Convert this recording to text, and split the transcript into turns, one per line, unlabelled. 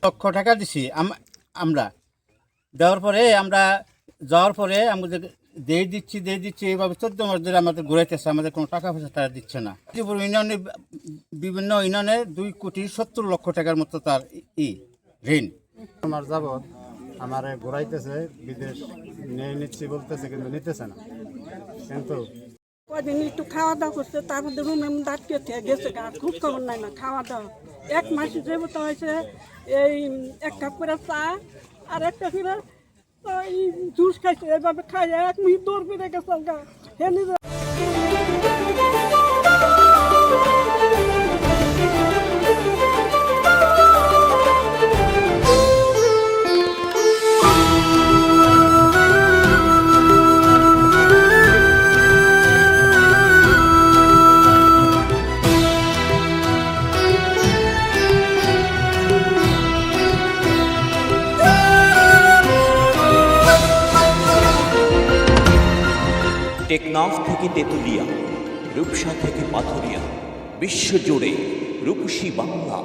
লক্ষ টাকা দিছি আমরা দেওয়ার পরে আমরা যাওয়ার পরে আমাদের দিয়ে দিচ্ছি এইভাবে 14 মাস ধরে আমাদের ঘুরাইতেছে, আমাদের কোনো টাকা পয়সা তারা দিচ্ছে না। ত্রিপুর ইউনিয়নে বিভিন্ন ইউনিয়নে 2,70,00,000 টাকার মতো তার ঋণ।
আমার যাবৎ আমার ঘুরাইতেছে, বিদেশ নিয়ে নিচ্ছি বলতেছে, কিন্তু নিতেছে না। কিন্তু
কদিন একটু খাওয়া দাওয়া করছে, তারপর রুমে দাঁড়িয়ে গেছে, খুব খবর নাই না খাওয়া দাওয়া। 1 মাস যেহেতু হয়েছে, এই 1 কাপ করে চা আর একটা করে জুস খাইছে, এভাবে খাই 1 মিনিট দৌড় বেড়ে গেছে হে নিজে।
টেকনাফ থেকে তেঁতুলিয়া, রূপসা থেকে পাথুরিয়া, বিশ্বজুড়ে রূপসী বাংলা।